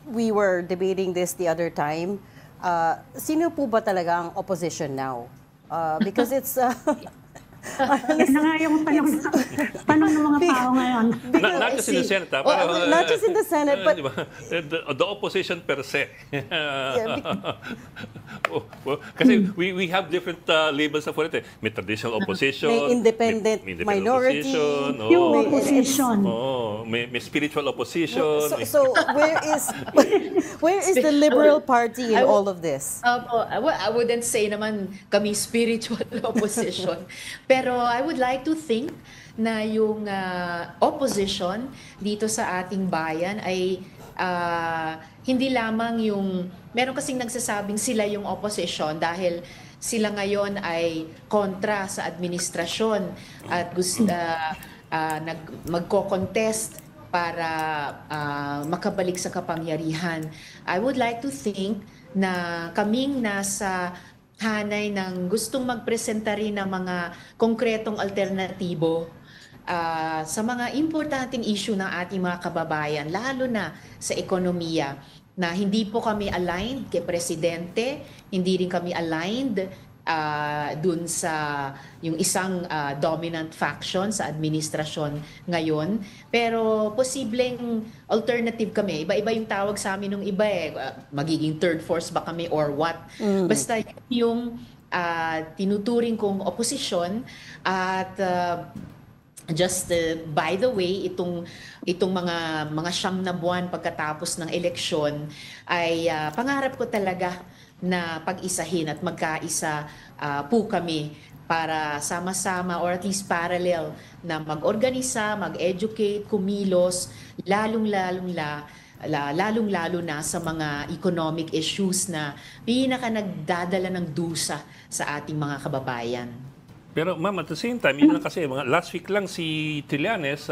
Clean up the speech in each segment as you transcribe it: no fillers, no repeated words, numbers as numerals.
we were debating this the other time. Sino po ba talaga ang opposition now? Because it's... Yan na nga yung tanong ng mga tao ngayon. Not just in the Senate. Not just in the Senate, but... The opposition per se. Kasi we have different labels for it. May traditional opposition. May independent minority. Yung opposition. May spiritual opposition. So where is the Liberal Party in all of this? I wouldn't say naman kami spiritual opposition. Pero I would like to think na yung opposition dito sa ating bayan ay hindi lamang yung, meron kasing nagsasabing sila yung opposition dahil sila ngayon ay kontra sa administrasyon at magko-contest para makabalik sa kapangyarihan. I would like to think na kaming nasa hanay ng gustong magpresenta rin ng mga konkretong alternatibo sa mga importanteng issue ng ating mga kababayan, lalo na sa ekonomiya, na hindi po kami aligned kay Presidente, hindi rin kami aligned dun sa yung isang dominant faction sa administrasyon ngayon. Pero posibleng alternative kami. Iba-iba yung tawag sa amin ng iba magiging third force ba kami or what. Basta yung tinuturing kong oposisyon at just by the way, itong mga siyam na buwan pagkatapos ng eleksyon ay pangarap ko talaga na pag-isahin at magkaisa po kami para sama-sama or at least parallel na mag-organisa, mag-educate, kumilos, lalong-lalo na sa mga economic issues na pinaka nagdadala ng dusa sa ating mga kababayan. Pero ma'am, at the same time, yun lang kasi, last week lang si Trillanes,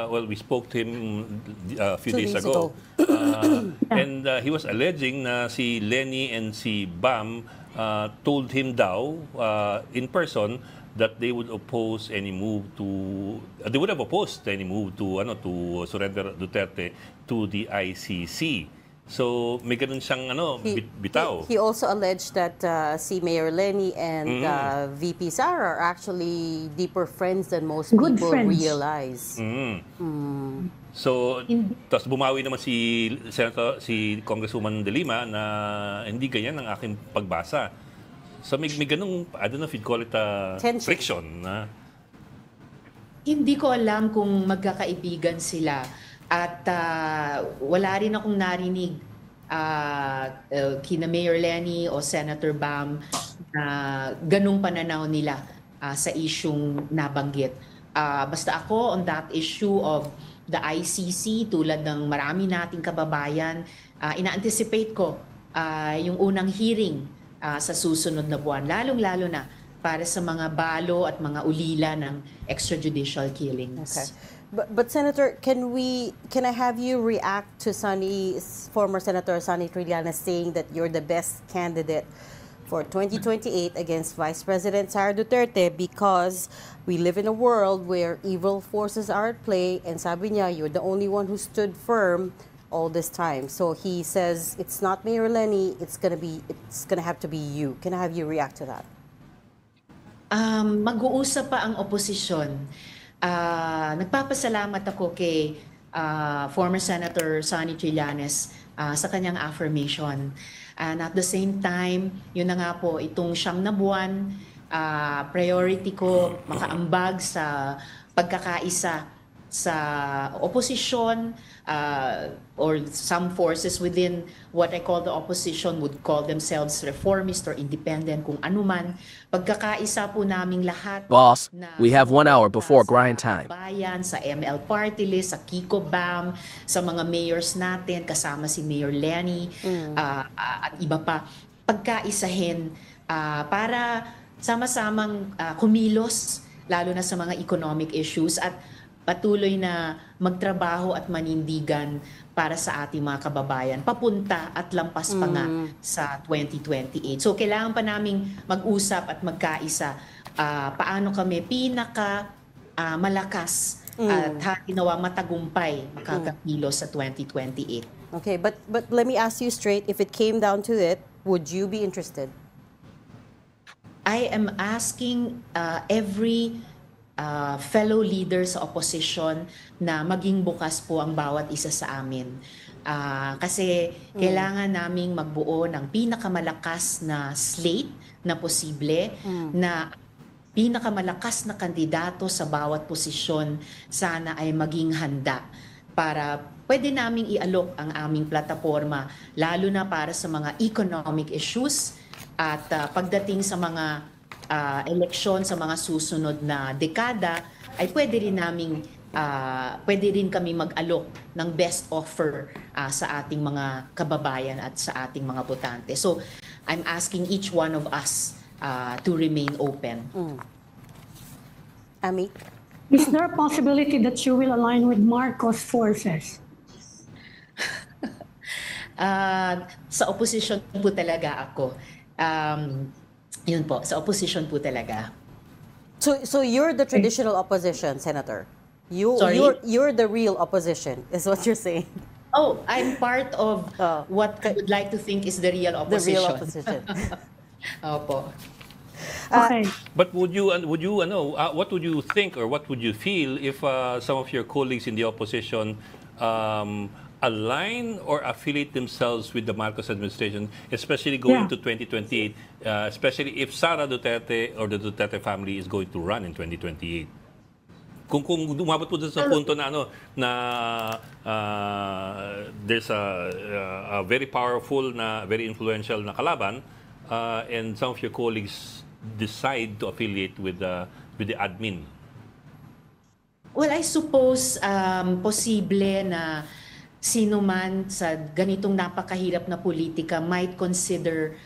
well, we spoke to him a few days ago. And he was alleging na si Lenny and si Bam told him daw, in person, that they would oppose any move to, they would have opposed any move to surrender Duterte to the ICC. So, may ganun siyang bitaw. He also alleged that si Mayor Lenny and VP Sara are actually deeper friends than most people realize. So, tapos bumawi naman si Congresswoman De Lima na hindi ganyan ang aking pagbasa. So, may ganung, I don't know if you'd call it friction. Hindi ko alam kung magkakaibigan sila. At wala rin akong narinig kina Mayor Lenny o Senator Bam na ganung pananaw nila sa isyung nabanggit. Basta ako on that issue of the ICC, tulad ng marami nating kababayan, ina-anticipate ko yung unang hearing sa susunod na buwan, lalong-lalo na para sa mga balo at mga ulila ng extrajudicial killings. Okay. But Senator, can I have you react to former Senator Sonny Trillanes saying that you're the best candidate for 2028 against Vice President Sara Duterte because we live in a world where evil forces are at play, and sabi niya, you're the only one who stood firm all this time. So he says it's not Mayor Lenny, it's gonna have to be you. Can I have you react to that? Mag-uusap pa ang oposisyon. Nagpapasalamat ako kay former Senator Sonny Trillanes sa kanyang affirmation. And at the same time, yun na nga po, itong siyam na buwan, priority ko makaambag sa pagkakaisa sa oposisyon or some forces within what I call the opposition would call themselves reformist or independent, kung anuman. Pagkakaisa po naming lahat. Boss, we have 1 hour before grind time. Bayan, sa ML Party List, sa Kiko Bam, sa mga mayors natin, kasama si Mayor Lenny at iba pa. Pagkaisahin para sama-samang kumilos, lalo na sa mga economic issues, at patuloy na magtrabaho at manindigan para sa ating mga kababayan, papunta at lampas pa nga sa 2028. So kailangan pa naming mag-usap at magkaisa paano kami pinaka malakas at ginawa matagumpay makakakilos sa 2028. Okay, but let me ask you straight, if it came down to it, would you be interested? I am asking every fellow leader sa opposition na maging bukas po ang bawat isa sa amin. Kasi kailangan naming magbuo ng pinakamalakas na slate na posible, na pinakamalakas na kandidato sa bawat posisyon sana ay maging handa para pwede naming ialok ang aming plataforma, lalo na para sa mga economic issues at pagdating sa mga eleksyon sa mga susunod na dekada, ay pwede rin kami mag-alok ng best offer sa ating mga kababayan at sa ating mga botante. So, I'm asking each one of us to remain open. Ami? Is there a possibility that you will align with Marcos forces? Sa opposition po talaga ako. Yun po, sa opposition po talaga. So you're the traditional opposition, Senator? Sorry? You're the real opposition, is what you're saying. Oh, I'm part of what I would like to think is the real The opposition. real opposition. Opo. Okay. But what would you think or what would you feel if some of your colleagues in the opposition align or affiliate themselves with the Marcos administration, especially going to 2028, especially if Sara Duterte or the Duterte family is going to run in 2028? Kung umabot po dun sa punto na there's a very powerful very influential na kalaban, and some of your colleagues decide to affiliate with the admin. Well, I suppose posible na sino man sa ganitong napakahirap na politika might consider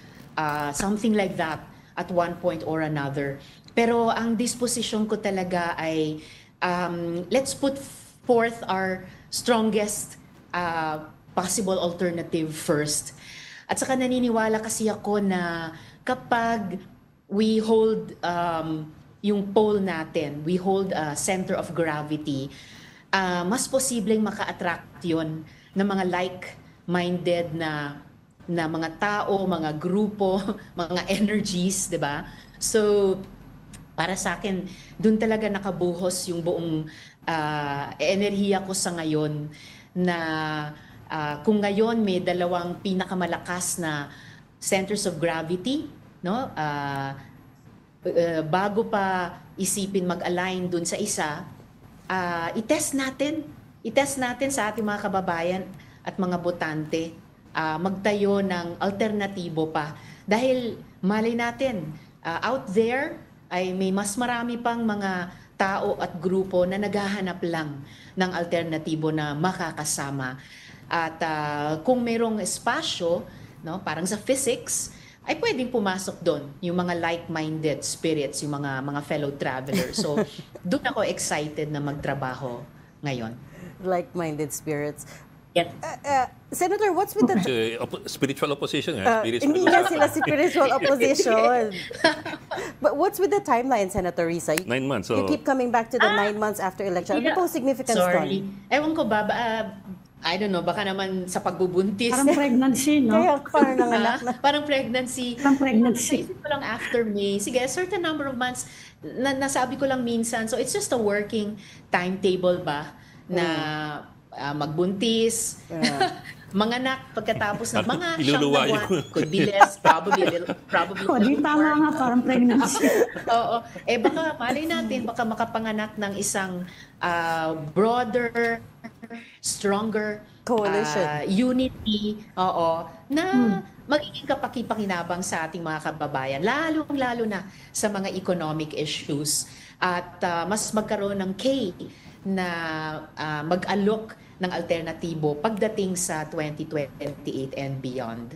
something like that at one point or another. Pero ang disposition ko talaga ay let's put forth our strongest possible alternative first. At saka naniniwala kasi ako na kapag we hold yung pole natin, we hold a center of gravity, mas posibleng maka-attract yun ng mga like-minded na mga tao, mga grupo, mga energies, di ba? So, para sa akin, dun talaga nakabuhos yung buong enerhiya ko sa ngayon na kung ngayon may dalawang pinakamalakas na centers of gravity, no? Bago pa isipin mag-align dun sa isa, i-test natin sa ating mga kababayan at mga botante, magtayo ng alternatibo pa. Dahil malay natin, out there ay may mas marami pang mga tao at grupo na naghahanap lang ng alternatibo na makakasama. At kung mayroong espasyo, no, parang sa physics, ay pwedeng pumasok doon yung mga like-minded spirits, yung mga fellow travelers. So, doon ako excited na magtrabaho ngayon. Like-minded spirits. Yes. Senator, what's with the... Spiritual opposition. Hindi nga sila spiritual opposition. But what's with the timeline, Senator Risa? 9 months. You keep coming back to the 9 months after election. Ano pong significance Sorry. doon? Ewan ko ba, I don't know, baka naman sa pagbubuntis. Parang pregnancy, no? Kaya parang nanganak na. Parang pregnancy. Parang pregnancy. Naisip ko lang after May. Sige, a certain number of months, nasabi ko lang minsan. So it's just a working timetable ba na magbuntis, manganak pagkatapos ng mga siyang buwan. Could be less, probably Di tama nga, parang pregnancy. Oo. Baka malay natin, baka makapanganak ng isang broader, stronger coalition, unity, na magiging kapakipakinabang sa ating mga kababayan, lalo na sa mga economic issues at mas magkaroon ng na mag-alok ng alternatibo pagdating sa 2028 and beyond.